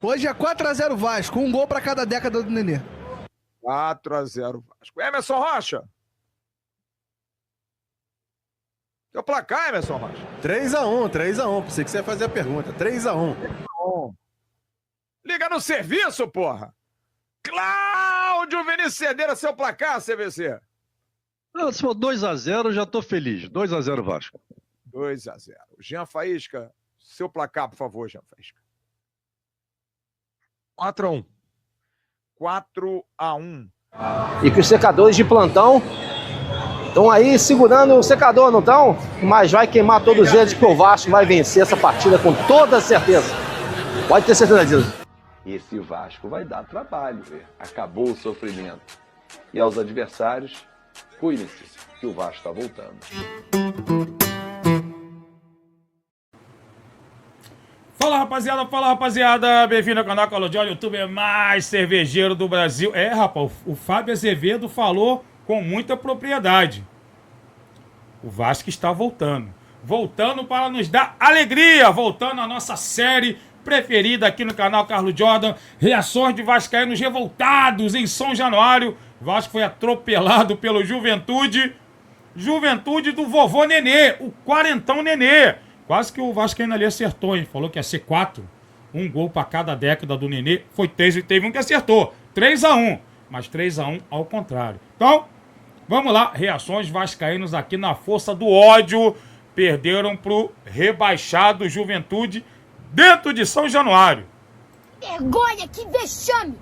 Hoje é 4x0 Vasco, um gol pra cada década do Nenê. 4x0 Vasco. Emerson Rocha. Teu placar, Emerson Rocha. 3x1. Pensei que você ia fazer a pergunta. 3x1. Liga no serviço, porra. Cláudio Vinícius Cedeira, seu placar, CVC. Se for 2x0, eu já tô feliz. 2x0 Vasco. 2x0. Jean Faísca, seu placar, por favor, Jean Faísca. 4x1. 4x1. E que os secadores de plantão estão aí segurando o secador, não estão? Mas vai queimar todos eles, que o Vasco vai vencer essa partida com toda certeza. Pode ter certeza disso. Esse Vasco vai dar trabalho. Acabou o sofrimento. E aos adversários, cuidem-se, que o Vasco está voltando. Fala rapaziada, bem-vindo ao canal Call of Duty, youtuber mais cervejeiro do Brasil. Rapaz, o Fábio Azevedo falou com muita propriedade. O Vasco está voltando para nos dar alegria, voltando à nossa série preferida aqui no canal Carlos Jordan, reações de vascaínos revoltados em São Januário. O Vasco foi atropelado pelo Juventude do vovô Nenê, o quarentão Nenê. Quase que o vascaíno ali acertou, hein? Falou que ia ser 4. Um gol para cada década do Nenê. Foi 3 e teve um que acertou. 3x1. Mas 3x1 ao contrário. Então, vamos lá. Reações vascaínos aqui na força do ódio. Perderam pro rebaixado Juventude dentro de São Januário. Vergonha, que vexame!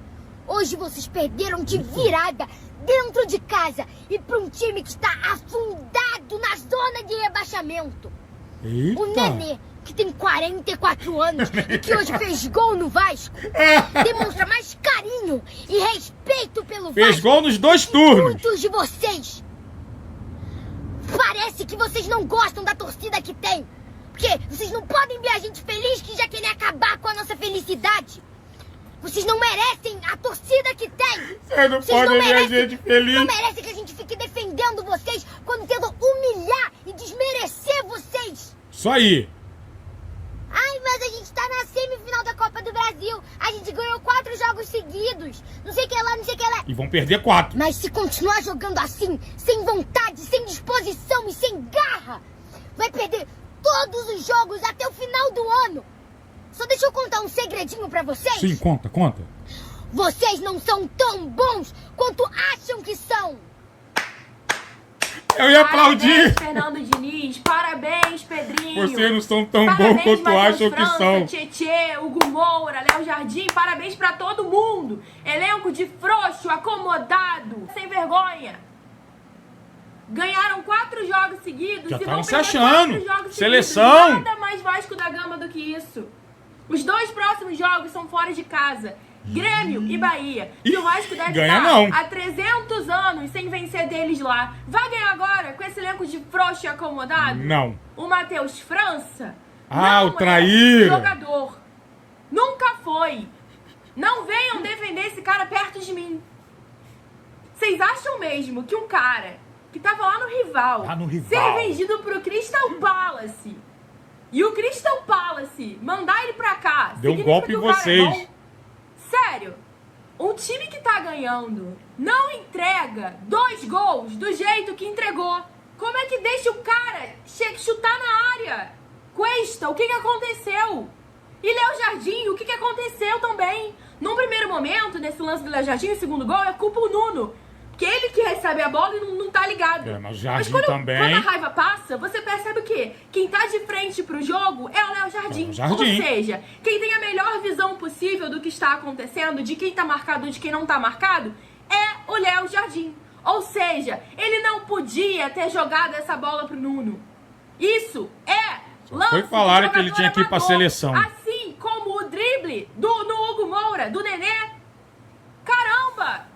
Hoje vocês perderam de virada dentro de casa e para um time que está afundado na zona de rebaixamento. Eita. O Nenê, que tem 44 anos e que hoje fez gol no Vasco, demonstra mais carinho e respeito pelo Fez Vasco. gol nos 2 turnos. Muitos de vocês. Parece que vocês não gostam da torcida que tem. Porque vocês não podem ver a gente feliz que já querem acabar com a nossa felicidade. Vocês não merecem a torcida que tem. Vocês não podem ver a gente feliz. Não merecem que a gente fique defendendo vocês quando tendo humilhar e desmerecer vocês. Isso aí. Ai, mas a gente tá na semifinal da Copa do Brasil. A gente ganhou 4 jogos seguidos. Não sei o que lá, não sei o que lá. E vão perder 4. Mas se continuar jogando assim, sem vontade, sem disposição e sem garra, vai perder todos os jogos até o final do ano. Só deixa eu contar um segredinho pra vocês. Sim, conta. Vocês não são tão bons quanto acham que são. Eu ia aplaudir. Parabéns, Fernando Diniz. Parabéns, Pedrinho. Vocês não são tão bons Parabéns, quanto Matheus acham que França, são. Tietê, Hugo Moura, Léo Jardim. Parabéns pra todo mundo. Elenco de frouxo, acomodado, sem vergonha. Ganharam 4 jogos seguidos. Já e estavam vão se perder achando. 4 jogos Seleção. seguidos. Nada mais Vasco da Gama do que isso. Os 2 próximos jogos são fora de casa. Grêmio e Bahia. E o Vasco deve ganha estar não. há 300 anos sem vencer deles lá. Vai ganhar agora com esse elenco de frouxo e acomodado? Não. O Matheus França Ah, não o traíra. é jogador. Nunca foi. Não venham defender esse cara perto de mim. Vocês acham mesmo que um cara que tava lá no rival, ser vendido pro Crystal Palace e o Crystal Palace mandar ele pra cá, deu um golpe em vocês? Sério, um time que tá ganhando não entrega 2 gols do jeito que entregou. Como é que deixa o cara chutar na área? Cuesta, o que aconteceu? E Léo Jardim, o que aconteceu também? Num primeiro momento, nesse lance do Léo Jardim, o segundo gol, é culpa o Nuno. Que ele que recebe a bola e não tá ligado. Mas o Jardim quando também. a raiva passa, você percebe o quê? Quem tá de frente pro jogo é o Léo Jardim. Ou seja, quem tem a melhor visão possível do que está acontecendo, de quem tá marcado e de quem não tá marcado, é o Léo Jardim. Ou seja, ele não podia ter jogado essa bola pro Nuno. Isso é lance. Foi falar que ele tinha que ir pra seleção. Assim como o drible no Hugo Moura, do Nenê. Caramba!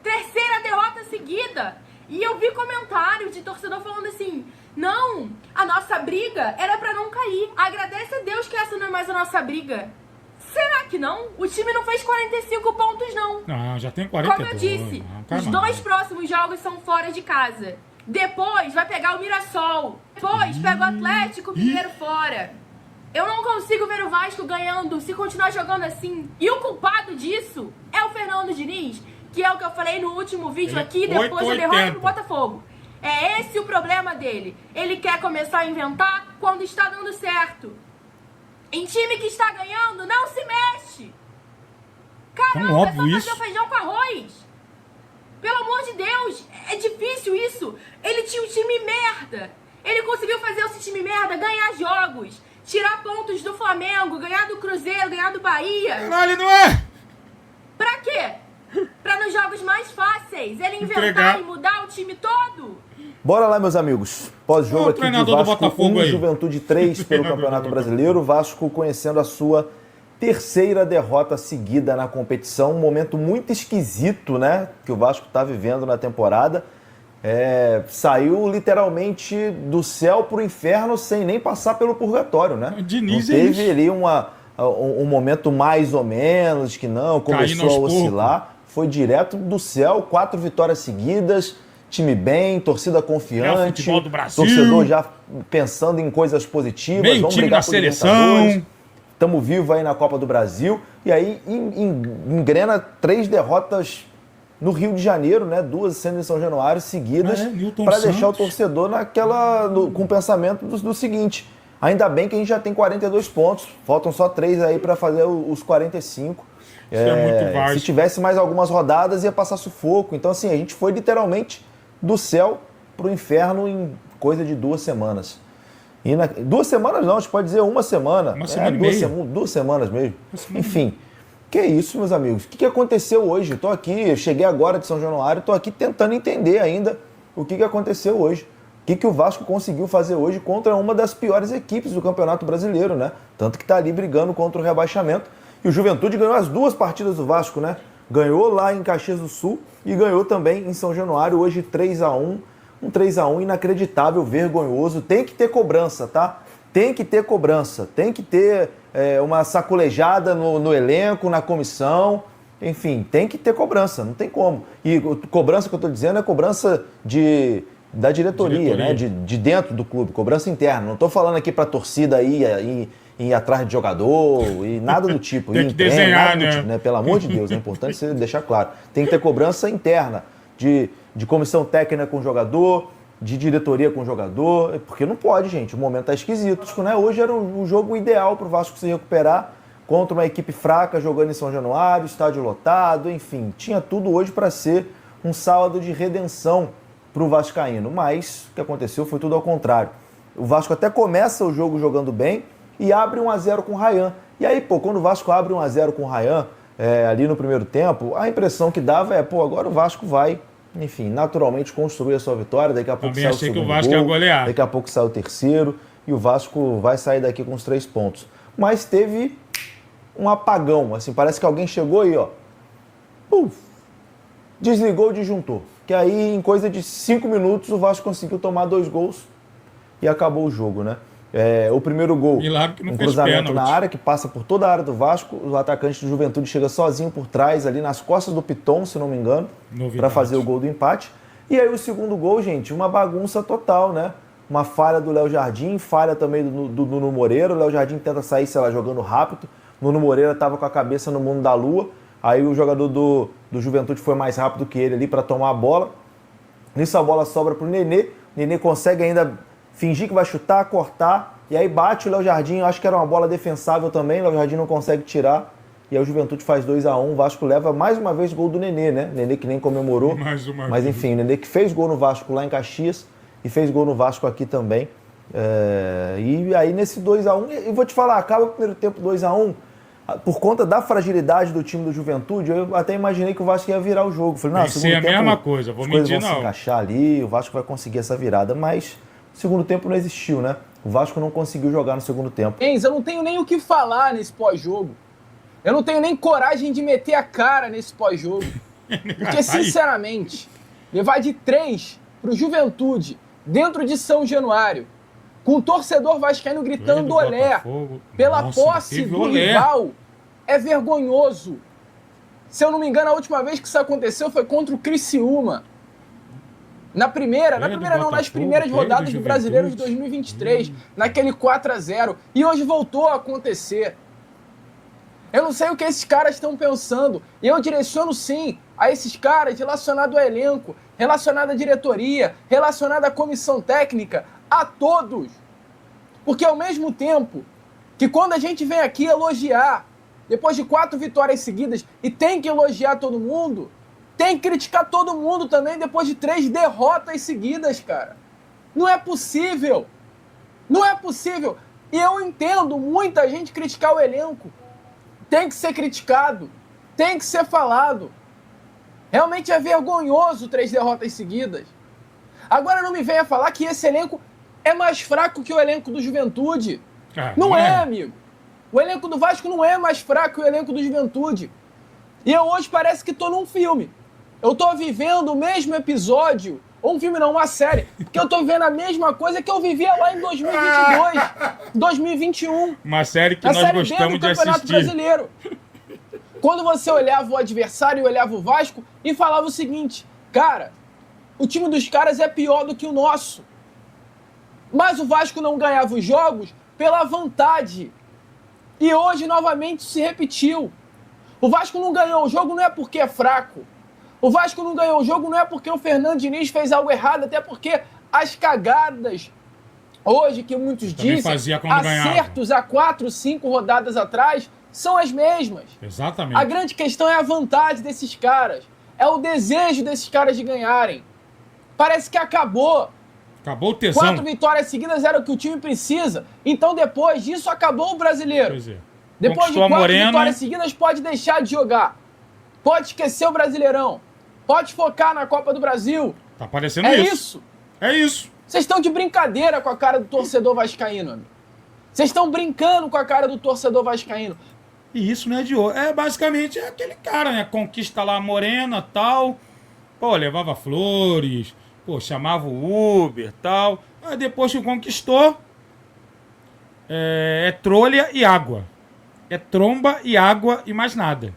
3ª derrota seguida. E eu vi comentário de torcedor falando assim: não, a nossa briga era pra não cair. Agradece a Deus que essa não é mais a nossa briga. Será que não? O time não fez 45 pontos, não. Não, já tem 42. Como eu disse, os 2 próximos jogos são fora de casa. Depois vai pegar o Mirassol. Depois pega o Atlético Mineiro fora. Eu não consigo ver o Vasco ganhando se continuar jogando assim. E o culpado disso é o Fernando Diniz, que é o que eu falei no último vídeo aqui, depois da derrota pro Botafogo. É esse o problema dele. Ele quer começar a inventar quando está dando certo. Em time que está ganhando, não se mexe. Caramba, óbvio é só isso. fazer o feijão com arroz. Pelo amor de Deus, é difícil isso. Ele tinha um time merda. Ele conseguiu fazer esse time merda ganhar jogos, tirar pontos do Flamengo, ganhar do Cruzeiro, ganhar do Bahia. Caralho, não é? Pra quê? Pra nos jogos mais fáceis, ele inventar Entregar. e mudar o time todo? Bora lá, meus amigos. Pós-jogo Ô, aqui de treinador do Vasco Botafogo 1, aí. Juventude 3 pelo Campeonato Brasileiro. Vasco conhecendo a sua terceira derrota seguida na competição. Um momento muito esquisito, né? Que o Vasco está vivendo na temporada. Saiu literalmente do céu pro inferno sem nem passar pelo purgatório, né? O Diniz não é teve isso. ali um momento mais ou menos, que não, Caindo começou a aos oscilar. Foi direto do céu, 4 vitórias seguidas, time bem, torcida confiante, futebol do Brasil. torcedor já pensando em coisas positivas, Meio vamos time brigar na por seleção. Libertadores. Estamos vivos aí na Copa do Brasil. E aí engrena 3 derrotas no Rio de Janeiro, né? 2 sendo em São Januário, seguidas, Newton para deixar o Santos. torcedor com o pensamento do seguinte: ainda bem que a gente já tem 42 pontos, faltam só 3 aí para fazer os 45. Isso é muito Vasco. Se tivesse mais algumas rodadas, ia passar sufoco. Então, assim, a gente foi literalmente do céu pro inferno em coisa de 2 semanas. 2 semanas não, a gente pode dizer uma semana. Uma semana e meia. 2 semanas mesmo. Enfim, que é isso, meus amigos? O que aconteceu hoje? Eu tô aqui, eu cheguei agora de São Januário, tô aqui tentando entender ainda o que aconteceu hoje. O que o Vasco conseguiu fazer hoje contra uma das piores equipes do Campeonato Brasileiro, né? Tanto que tá ali brigando contra o rebaixamento. E o Juventude ganhou as 2 partidas do Vasco, né? Ganhou lá em Caxias do Sul e ganhou também em São Januário, hoje 3-1. Um 3-1 inacreditável, vergonhoso. Tem que ter cobrança, tá? Tem que ter cobrança. Tem que ter uma sacolejada no elenco, na comissão. Enfim, tem que ter cobrança, não tem como. E cobrança que eu tô dizendo é cobrança da diretoria, né? De dentro do clube, cobrança interna. Não tô falando aqui pra torcida ir atrás de jogador e nada do tipo. Tem que desenhar, nada do né? tipo, né? Pelo amor de Deus, é importante você deixar claro. Tem que ter cobrança interna de comissão técnica com o jogador, de diretoria com o jogador, porque não pode, gente. O momento tá esquisito, né? Hoje era um jogo ideal pro Vasco se recuperar contra uma equipe fraca, jogando em São Januário, estádio lotado, enfim. Tinha tudo hoje para ser um sábado de redenção pro vascaíno, mas o que aconteceu foi tudo ao contrário. O Vasco até começa o jogo jogando bem e abre 1-0 com o Rayhan. E aí, quando o Vasco abre 1-0 com o Rayhan, ali no primeiro tempo, a impressão que dava agora o Vasco vai, enfim, naturalmente construir a sua vitória, daqui a pouco Também sai o achei que segundo o Vasco ia gol, golear. daqui a pouco sai o terceiro, e o Vasco vai sair daqui com os 3 pontos. Mas teve um apagão, assim, parece que alguém chegou aí, ó, desligou o disjuntor, que aí em coisa de 5 minutos o Vasco conseguiu tomar 2 gols e acabou o jogo, né? O primeiro gol, Milagre que não um fez cruzamento na pênalti. área, que passa por toda a área do Vasco, o atacante do Juventude chega sozinho por trás, ali nas costas do Piton, se não me engano, Novidade. para fazer o gol do empate. E aí o segundo gol, gente, uma bagunça total, né? Uma falha do Léo Jardim, falha também do Nuno Moreira. O Léo Jardim tenta sair, sei lá, jogando rápido. O Nuno Moreira estava com a cabeça no mundo da lua. Aí o jogador do Juventude foi mais rápido que ele ali para tomar a bola. Nisso a bola sobra pro Nenê. O Nenê consegue ainda fingir que vai chutar, cortar. E aí bate o Léo Jardim, acho que era uma bola defensável também. O Léo Jardim não consegue tirar. E aí o Juventude faz 2-1. O Vasco leva mais uma vez gol do Nenê, né? Nenê que nem comemorou. Mais uma Mas vez. enfim, o Nenê que fez gol no Vasco lá em Caxias e fez gol no Vasco aqui também. E aí nesse 2-1, e vou te falar, acaba o primeiro tempo 2-1, por conta da fragilidade do time do Juventude, eu até imaginei que o Vasco ia virar o jogo. Falei, não, Tem que ser a mesma coisa, vou as coisas mentir vão se não. encaixar ali, o Vasco vai conseguir essa virada, mas o segundo tempo não existiu, né? O Vasco não conseguiu jogar no segundo tempo. Eu não tenho nem o que falar nesse pós-jogo. Eu não tenho nem coragem de meter a cara nesse pós-jogo. Porque, sinceramente, levar de 3 pro Juventude, dentro de São Januário, com o torcedor vascaíno gritando olé pela posse do rival, é vergonhoso. Se eu não me engano, a última vez que isso aconteceu foi contra o Criciúma. nas primeiras rodadas do Brasileiro de 2023, naquele 4-0, e hoje voltou a acontecer. Eu não sei o que esses caras estão pensando, e eu direciono sim a esses caras relacionado ao elenco, relacionado à diretoria, relacionado à comissão técnica, a todos. Porque ao mesmo tempo que quando a gente vem aqui elogiar, depois de 4 vitórias seguidas, e tem que elogiar todo mundo, tem que criticar todo mundo também depois de 3 derrotas seguidas, cara. Não é possível. Não é possível. E eu entendo muita gente criticar o elenco. Tem que ser criticado. Tem que ser falado. Realmente é vergonhoso 3 derrotas seguidas. Agora não me venha falar que esse elenco é mais fraco que o elenco do Juventude. Não é, amigo. O elenco do Vasco não é mais fraco que o elenco do Juventude. E eu hoje parece que tô num filme. Eu tô vivendo o mesmo episódio, ou um filme não, uma série, porque eu tô vivendo a mesma coisa que eu vivia lá em 2022, 2021. Uma série que nós gostamos de assistir. Brasileiro. Quando você olhava o adversário e olhava o Vasco e falava o seguinte, cara, o time dos caras é pior do que o nosso. Mas o Vasco não ganhava os jogos pela vontade. E hoje novamente se repetiu. O Vasco não ganhou o jogo não é porque é fraco. O Vasco não ganhou o jogo não é porque o Fernando Diniz fez algo errado, até porque as cagadas, hoje, que muitos dizem, acertos há 4, 5 rodadas atrás, são as mesmas. Exatamente. A grande questão é a vontade desses caras, é o desejo desses caras de ganharem. Parece que acabou. Acabou o tesão. 4 vitórias seguidas era o que o time precisa, então depois disso acabou o Brasileiro. Pois é. Depois de 4 vitórias seguidas pode deixar de jogar, pode esquecer o Brasileirão. Pode focar na Copa do Brasil. Tá parecendo isso. É isso. Vocês estão de brincadeira com a cara do torcedor vascaíno, amigo. Vocês estão brincando com a cara do torcedor vascaíno. E isso não é de hoje. É basicamente aquele cara, né? Conquista lá a morena, tal. Pô, levava flores. Pô, chamava o Uber, tal. Aí depois que conquistou, é trolha e água. É tromba e água e mais nada.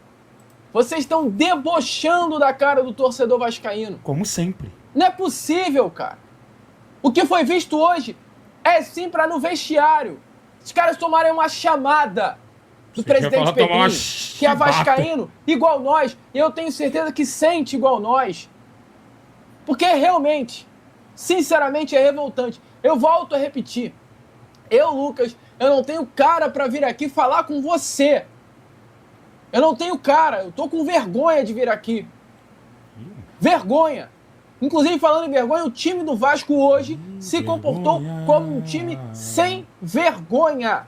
Vocês estão debochando da cara do torcedor vascaíno. Como sempre. Não é possível, cara. O que foi visto hoje é sim para no vestiário. Os caras tomarem uma chamada do presidente Pedrinho, que é vascaíno, igual nós. E eu tenho certeza que sente igual nós. Porque realmente, sinceramente, é revoltante. Eu volto a repetir. Eu, Lucas, eu não tenho cara para vir aqui falar com você. Eu não tenho cara, eu tô com vergonha de vir aqui. Vergonha. Inclusive, falando em vergonha, o time do Vasco hoje se comportou como um time sem vergonha.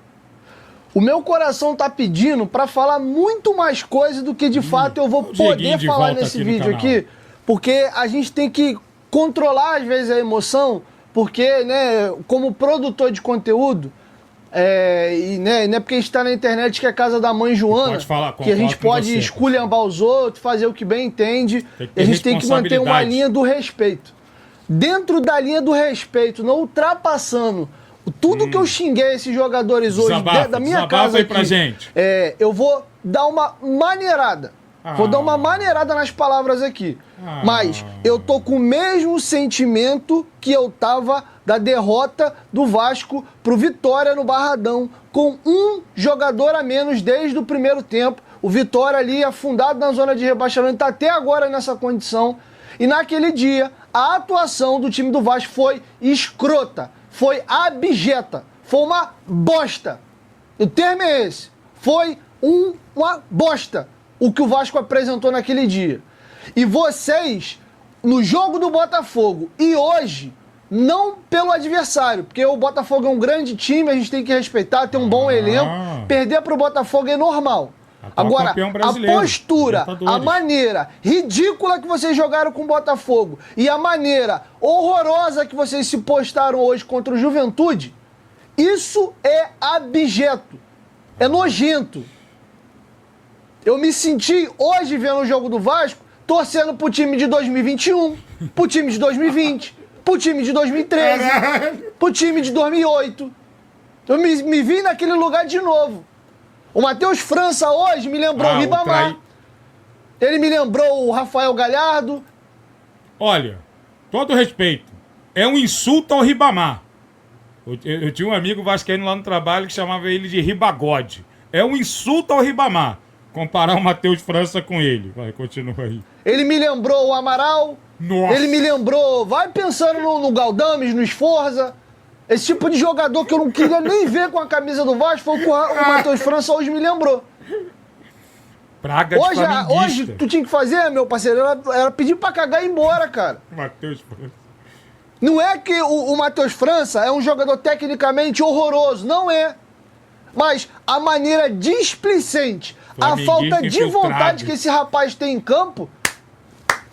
O meu coração tá pedindo pra falar muito mais coisa do que de fato eu vou poder falar nesse vídeo aqui, porque a gente tem que controlar às vezes a emoção, porque, né, como produtor de conteúdo, e né, não é porque a gente tá na internet que é a casa da mãe Joana, que a gente pode esculhambar os outros, fazer o que bem entende, e a gente tem que manter uma linha do respeito. Dentro da linha do respeito, não ultrapassando tudo que eu xinguei esses jogadores hoje dentro da minha casa aqui, pra gente. Eu vou dar uma maneirada. Vou dar uma maneirada nas palavras aqui. Mas eu tô com o mesmo sentimento que eu tava da derrota do Vasco pro Vitória no Barradão, com um jogador a menos desde o primeiro tempo. O Vitória ali afundado na zona de rebaixamento, tá até agora nessa condição. E naquele dia, a atuação do time do Vasco foi escrota, foi abjeta, foi uma bosta. O termo é esse. Foi uma bosta o que o Vasco apresentou naquele dia. E vocês, no jogo do Botafogo e hoje, não pelo adversário, porque o Botafogo é um grande time, a gente tem que respeitar, tem um bom elenco. Perder pro Botafogo é normal. Agora, a postura, a maneira ridícula que vocês jogaram com o Botafogo e a maneira horrorosa que vocês se postaram hoje contra o Juventude, isso é abjeto, é nojento. Eu me senti hoje vendo o jogo do Vasco, torcendo pro time de 2021, pro time de 2020, pro time de 2013, pro time de 2008. Eu me vi naquele lugar de novo. O Matheus França hoje me lembrou o Ribamar. Ele me lembrou o Rafael Galhardo. Olha, todo respeito, é um insulto ao Ribamar. Eu tinha um amigo vascaíno lá no trabalho que chamava ele de Ribagode. É um insulto ao Ribamar comparar o Matheus França com ele. Vai, continua aí. Ele me lembrou o Amaral. Nossa. Ele me lembrou... Vai pensando no Galdames, no Esforza. Esse tipo de jogador que eu não queria nem ver com a camisa do Vasco foi o que o Matheus França hoje me lembrou. Praga de flamenguista. Hoje tu tinha que fazer, meu parceiro, era pedir pra cagar e ir embora, cara. Matheus França. Não é que o Matheus França é um jogador tecnicamente horroroso, não é. Mas a maneira displicente, a falta de vontade que esse rapaz tem em campo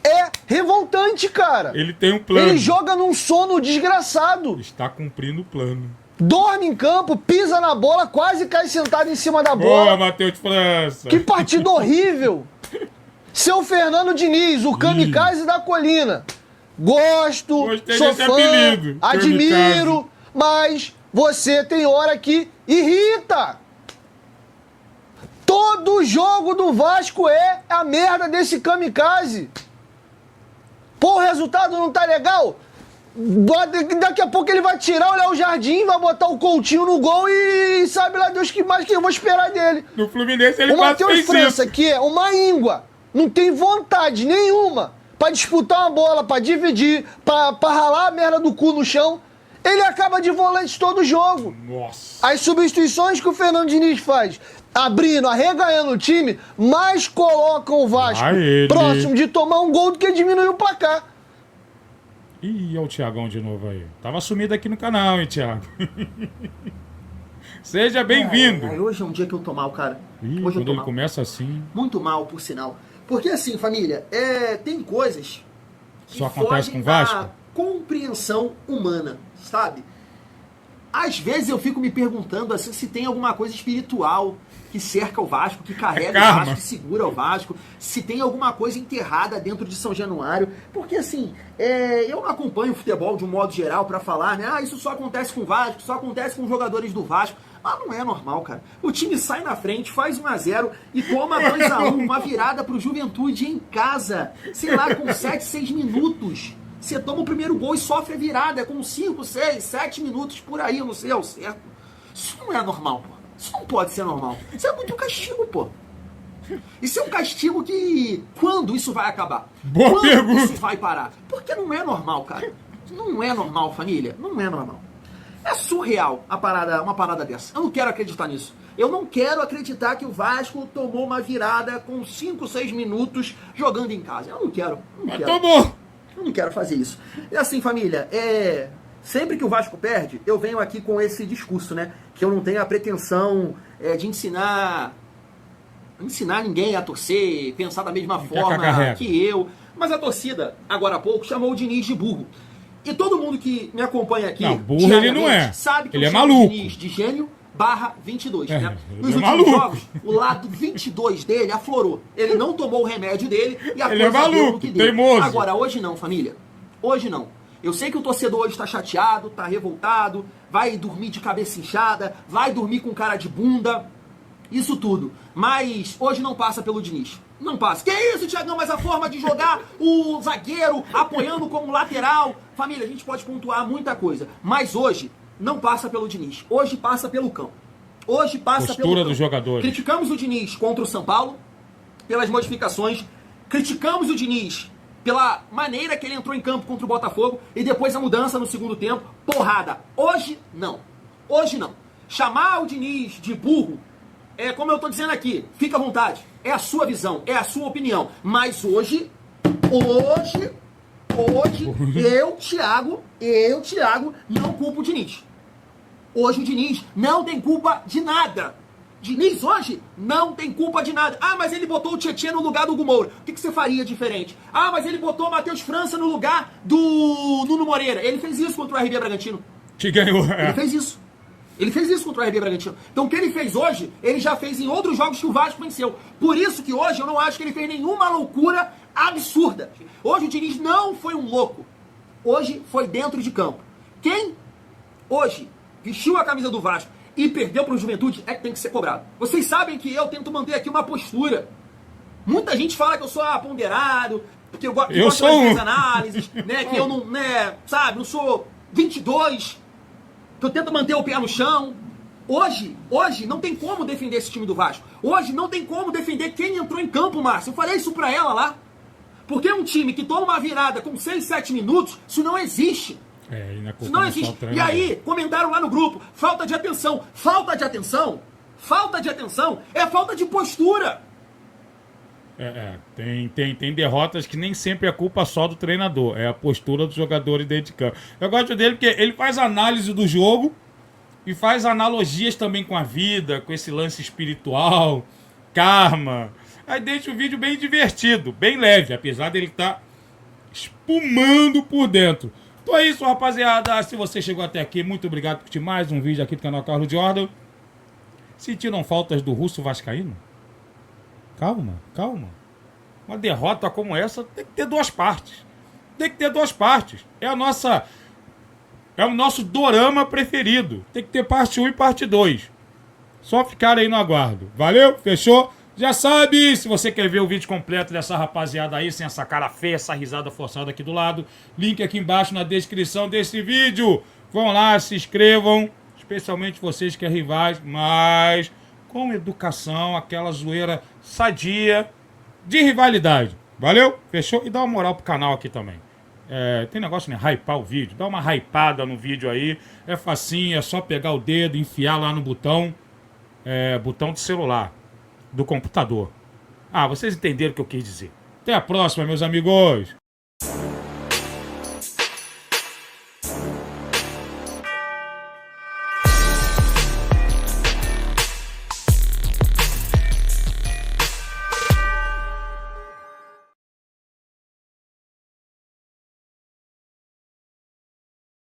é revoltante, cara. Ele tem um plano. Ele joga num sono desgraçado. Está cumprindo o plano. Dorme em campo, pisa na bola, quase cai sentado em cima da bola. Boa, Matheus França. Que partido horrível. Seu Fernando Diniz, o kamikaze da colina. Gostei sou desse fã, apelido, admiro, mas você tem hora que irrita. Todo jogo do Vasco é a merda desse kamikaze. Pô, o resultado não tá legal? Daqui a pouco ele vai tirar o Léo Jardim, vai botar o Coutinho no gol e sabe lá Deus que mais que eu vou esperar dele. No Fluminense ele o Matheus França, isso. que é uma íngua, não tem vontade nenhuma pra disputar uma bola, pra dividir, pra ralar a merda do cu no chão, ele acaba de volante todo jogo. Nossa. As substituições que o Fernando Diniz faz, abrindo, arreganhando o time, mais colocam o Vasco próximo de tomar um gol do que diminuir o placar. Ih, olha o Thiagão de novo aí. Tava sumido aqui no canal, hein, Thiago? Seja bem-vindo. Hoje é um dia que eu tô mal, cara. Ih, hoje quando ele começa assim... Muito mal, por sinal. Porque assim, família, tem coisas que só acontece com o Vasco? A compreensão humana, sabe? Às vezes eu fico me perguntando assim, se tem alguma coisa espiritual que cerca o Vasco, que carrega o Vasco, que segura o Vasco, se tem alguma coisa enterrada dentro de São Januário, porque assim, eu não acompanho o futebol de um modo geral pra falar, né, isso só acontece com o Vasco, só acontece com os jogadores do Vasco, mas não é normal, cara. O time sai na frente, faz 1-0 e toma 2-1, uma virada pro Juventude em casa, sei lá, com 7, 6 minutos. Você toma o primeiro gol e sofre a virada com 5, 6, 7 minutos por aí, eu não sei ao certo. Isso não é normal, pô. Isso não pode ser normal. Isso é muito castigo, pô. Isso é um castigo que... Quando isso vai acabar? Boa Quando pergunta. isso vai parar? Porque não é normal, cara. Não é normal, família. Não é normal. É surreal uma parada dessa. Eu não quero acreditar nisso. Eu não quero acreditar que o Vasco tomou uma virada com 5, 6 minutos jogando em casa. Eu não quero. Mas tomou. Eu não quero fazer isso. E assim, família, sempre que o Vasco perde, eu venho aqui com esse discurso, né? Que eu não tenho a pretensão de ensinar ninguém a torcer, pensar da mesma forma que eu. Mas a torcida, agora há pouco, chamou o Diniz de burro. E todo mundo que me acompanha aqui, não, burro ele não é. Sabe que ele eu é chamo maluco. o Diniz de gênio /22, né? Ele Nos últimos maluco. jogos, o lado 22 dele aflorou. Ele não tomou o remédio dele e a ele coisa maluco, deu no que deu. teimoso. Agora, hoje não, família. Hoje não. Eu sei que o torcedor hoje tá chateado, tá revoltado, vai dormir de cabeça inchada, vai dormir com cara de bunda, isso tudo. Mas hoje não passa pelo Diniz. Não passa. Que isso, Thiagão? Mas a forma de jogar o zagueiro apoiando como lateral. Família, a gente pode pontuar muita coisa. Mas hoje não passa pelo Diniz. Hoje passa pelo campo. Hoje passa postura pelo campo. dos jogadores. Criticamos o Diniz contra o São Paulo pelas modificações. Criticamos o Diniz pela maneira que ele entrou em campo contra o Botafogo e depois a mudança no segundo tempo. Porrada. Hoje, não. Hoje, não. Chamar o Diniz de burro, como eu tô dizendo aqui, fica à vontade. É a sua visão, é a sua opinião. Mas hoje, eu, Thiago, não culpo o Diniz. Hoje o Diniz não tem culpa de nada. Diniz hoje não tem culpa de nada. Ah, mas ele botou o Tietchan no lugar do Hugo Moura. O que você faria diferente? Ah, mas ele botou o Matheus França no lugar do Nuno Moreira. Ele fez isso contra o RB Bragantino. Que ganhou. Ele fez isso. Ele fez isso contra o RB Bragantino. Então o que ele fez hoje, ele já fez em outros jogos que o Vasco venceu. Por isso que hoje eu não acho que ele fez nenhuma loucura absurda. Hoje o Diniz não foi um louco. Hoje foi dentro de campo. Quem hoje vestiu a camisa do Vasco e perdeu para o Juventude é que tem que ser cobrado. Vocês sabem que eu tento manter aqui uma postura. Muita gente fala que eu sou ponderado, porque eu gosto Eu sou das um. minhas análises, né? Que eu não, né, sabe, não sou 22, que eu tento manter o pé no chão. Hoje não tem como defender esse time do Vasco. Hoje não tem como defender quem entrou em campo, Márcio. Eu falei isso pra ela lá. Porque é um time que toma uma virada com 6, 7 minutos, isso não existe. Isso não existe. E aí, comentaram lá no grupo, falta de atenção. Falta de atenção é falta de postura. Tem derrotas que nem sempre é culpa só do treinador. É a postura dos jogadores dentro de campo. Eu gosto dele porque ele faz análise do jogo e faz analogias também com a vida, com esse lance espiritual, karma. Aí deixa o vídeo bem divertido, bem leve, apesar dele estar espumando por dentro. Então é isso, rapaziada. Se você chegou até aqui, muito obrigado por curtir mais um vídeo aqui do canal Carlos Jordan. Sentiram faltas do Russo Vascaíno? Calma. Uma derrota como essa tem que ter duas partes. É o nosso dorama preferido. Tem que ter parte 1 e parte 2. Só ficar aí no aguardo. Valeu? Fechou? Já sabe, se você quer ver o vídeo completo dessa rapaziada aí, sem essa cara feia, essa risada forçada aqui do lado, link aqui embaixo na descrição desse vídeo. Vão lá, se inscrevam, especialmente vocês que é rivais, mas com educação, aquela zoeira sadia de rivalidade. Valeu? Fechou? E dá uma moral pro canal aqui também. Tem negócio, né? Hypar o vídeo. Dá uma hypada no vídeo aí. É facinho, é só pegar o dedo, enfiar lá no botão. Botão de celular. Do computador. Vocês entenderam o que eu quis dizer. Até a próxima, meus amigos.